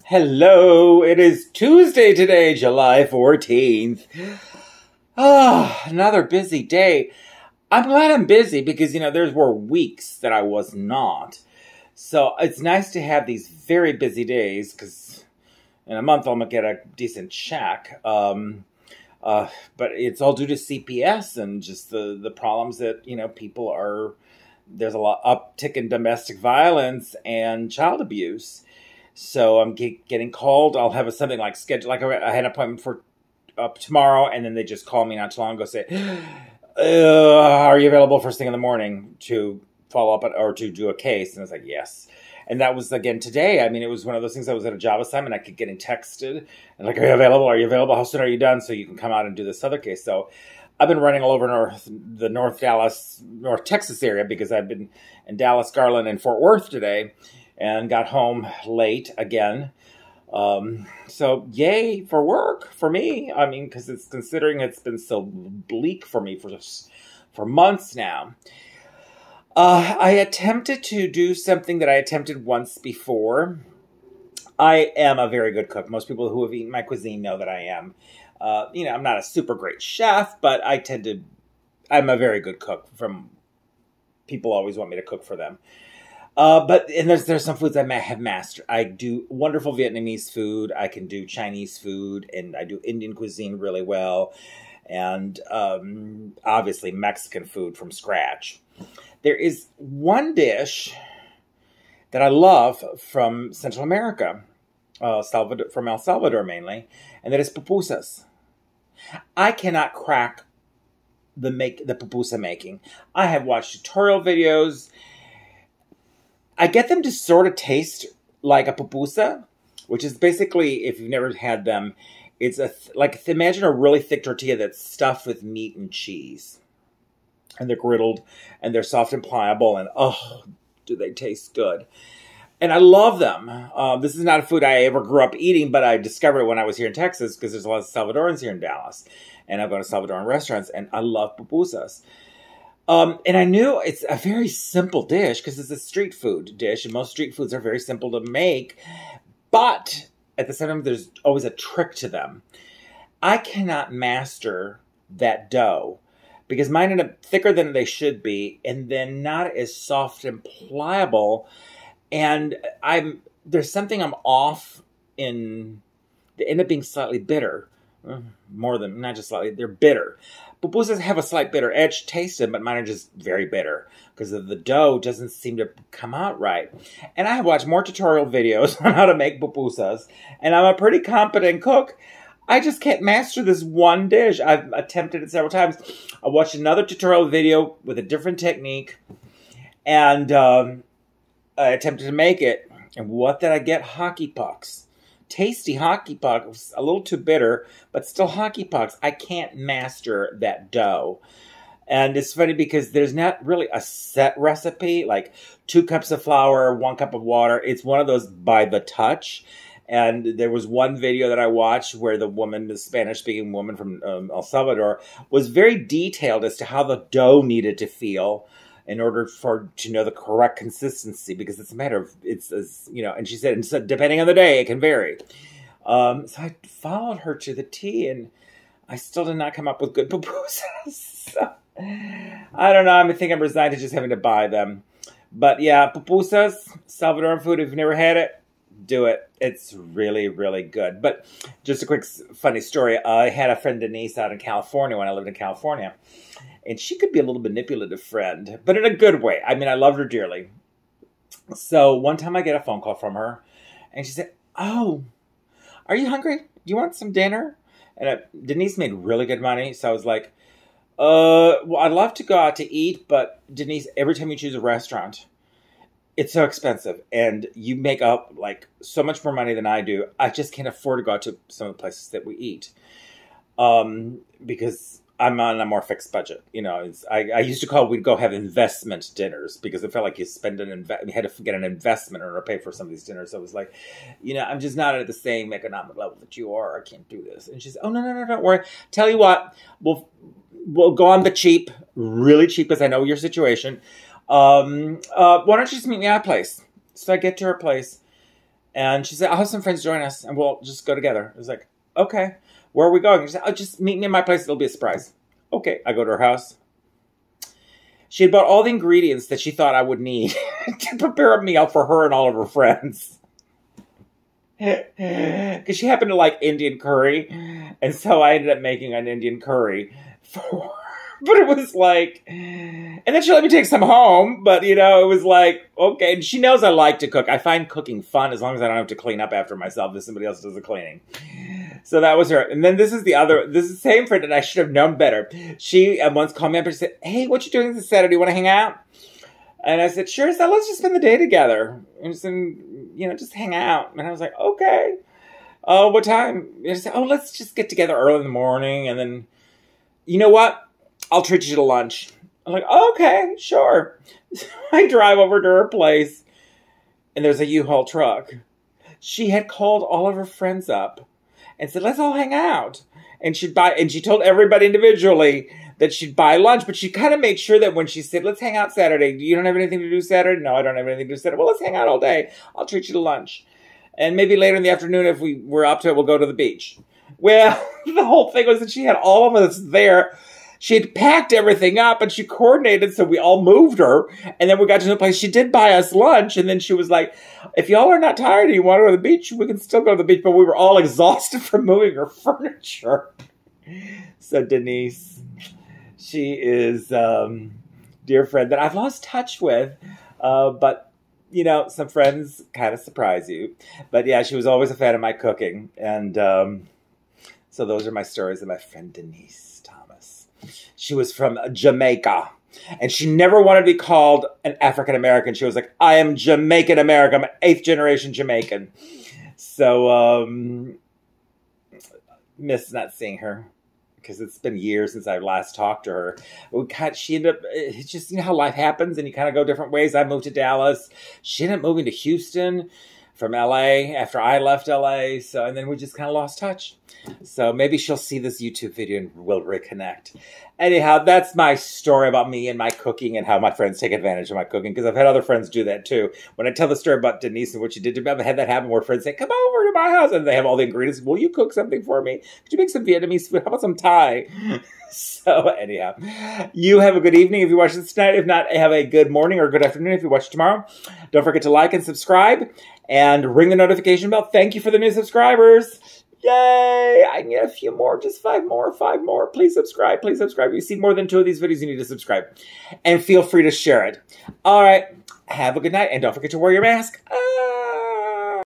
Hello, it is Tuesday today, July 14th. Another busy day. I'm glad I'm busy because, there were weeks that I was not. So it's nice to have these very busy days because in a month I'm going to get a decent check. But it's all due to CPS and just the problems that, people are, there's a lot uptick in domestic violence and child abuse. So I'm getting called. I'll have something like scheduled. Like I had an appointment for tomorrow, and then they just call me not too long ago, say, "Are you available first thing in the morning to follow up or to do a case?" And I was like, "Yes." And that was again today. I mean, it was one of those things. I was at a job assignment. I kept getting texted and like, "Are you available? Are you available? How soon are you done? So you can come out and do this other case." So I've been running all over the North Texas area because I've been in Dallas, Garland, and Fort Worth today. And got home late again. So yay for work for me. I mean, because considering it's been so bleak for me for months now. I attempted to do something that I attempted once before. I am a very good cook. Most people who have eaten my cuisine know that I am. I'm not a super great chef, but I'm a very good cook. People always want me to cook for them. But there's some foods I have mastered. I do wonderful Vietnamese food. I can do Chinese food, and I do Indian cuisine really well, and obviously Mexican food from scratch. There is one dish that I love from Central America, from El Salvador mainly, and that is pupusas. I cannot crack the pupusa making. I have watched tutorial videos. I get them to sort of taste like a pupusa, which is basically, if you've never had them, it's imagine a really thick tortilla that's stuffed with meat and cheese. And they're griddled, and they're soft and pliable, and oh, do they taste good. And I love them. This is not a food I ever grew up eating, but I discovered it when I was here in Texas because there's a lot of Salvadorans here in Dallas. And I've gone to Salvadoran restaurants, and I love pupusas. And I knew it's a very simple dish because it's a street food dish, and most street foods are very simple to make. But at the same time, there's always a trick to them. I cannot master that dough because mine end up thicker than they should be, and then not as soft and pliable. And there's something I'm off in. They end up being slightly bitter, more than not just slightly. They're bitter. Pupusas have a slight bitter edge taste to them, but mine are just very bitter because the dough doesn't seem to come out right. And I have watched more tutorial videos on how to make pupusas, and I'm a pretty competent cook. I just can't master this one dish. I've attempted it several times. I watched another tutorial video with a different technique, and I attempted to make it. And what did I get? Hockey pucks. Tasty hockey pucks, a little too bitter, but still hockey pucks. I can't master that dough. And it's funny because there's not really a set recipe, like 2 cups of flour, 1 cup of water. It's one of those by the touch. And there was one video that I watched where the Spanish-speaking woman from El Salvador, was very detailed as to how the dough needed to feel in order to know the correct consistency, because it's a matter of, and she said, depending on the day, it can vary. So I followed her to the T, and I still did not come up with good pupusas. So, I don't know. I think I'm resigned to just having to buy them. But yeah, pupusas, Salvadoran food, if you've never had it, do it. It's really, really good. But just a quick funny story. I had a friend, Denise, out in California when I lived in California. And she could be a little manipulative friend, but in a good way. I mean, I loved her dearly. So one time I get a phone call from her, and she said, "Oh, are you hungry? Do you want some dinner?" And Denise made really good money, so I was like, well, I'd love to go out to eat, but Denise, every time you choose a restaurant, it's so expensive, and you make up like so much more money than I do. I just can't afford to go out to some of the places that we eat, because I'm on a more fixed budget. I used to we'd go have investment dinners because it felt like you had to get an investment in order to pay for some of these dinners. So it was like, I'm just not at the same economic level that you are. I can't do this. And she said, "Oh, no, don't worry. Tell you what, we'll go on the cheap, really cheap, because I know your situation. Why don't you just meet me at a place?" So I get to her place, And she said, I'll have some friends join us and we'll just go together. I was like, okay, where are we going? She said, oh, just meet me in my place. It'll be a surprise. Okay, I go to her house. She had bought all the ingredients that she thought I would need to prepare a meal for her and all of her friends. Because she happened to like Indian curry. And so I ended up making an Indian curry for her. But it was like, and then she let me take some home. But, you know, it was like, okay. And she knows I like to cook. I find cooking fun as long as I don't have to clean up after myself if somebody else does the cleaning. So that was her. And then this is the same friend, and I should have known better. She once called me up and said, hey, what you doing this Saturday? You want to hang out? And I said, sure. So let's just spend the day together. And just, you know, just hang out. And I was like, okay. Oh, what time? And she said, oh, let's just get together early in the morning. And then, you know what? I'll treat you to lunch. I'm like, okay, sure. I drive over to her place, and there's a U-Haul truck. She had called all of her friends up and said, let's all hang out. And she told everybody individually that she'd buy lunch, but she kind of made sure that when she said, let's hang out Saturday. You don't have anything to do Saturday? No, I don't have anything to do Saturday. Well, let's hang out all day. I'll treat you to lunch. And maybe later in the afternoon, if we're up to it, we'll go to the beach. Well, the whole thing was that she had all of us there. She had packed everything up and she coordinated, so we all moved her. And then we got to the place. She did buy us lunch. And then she was like, if y'all are not tired and you want to go to the beach, we can still go to the beach. But we were all exhausted from moving her furniture. So Denise, she is dear friend that I've lost touch with. But, you know, some friends kind of surprise you. But yeah, she was always a fan of my cooking. And so those are my stories of my friend Denise. She was from Jamaica, and she never wanted to be called an African-American. She was like, I am Jamaican-American. I'm an 8th generation Jamaican. So, miss not seeing her because it's been years since I last talked to her. She ended up, it's just, you know how life happens and you kind of go different ways. I moved to Dallas. She ended up moving to Houston from LA after I left LA. So, and then we just kind of lost touch. So maybe she'll see this YouTube video and we'll reconnect. Anyhow, that's my story about me and my cooking and how my friends take advantage of my cooking. Because I've had other friends do that too. When I tell the story about Denise and what she did to me, I've had that happen where friends say, come over to my house. And they have all the ingredients. Will you cook something for me? Could you make some Vietnamese food? How about some Thai? So anyhow, you have a good evening if you watch this tonight. If not, have a good morning or good afternoon if you watch tomorrow. Don't forget to like and subscribe and ring the notification bell. Thank you for the new subscribers. Yay! I need a few more, just 5 more. Please subscribe, please subscribe. If you see more than 2 of these videos, you need to subscribe. And feel free to share it. All right, have a good night, and don't forget to wear your mask.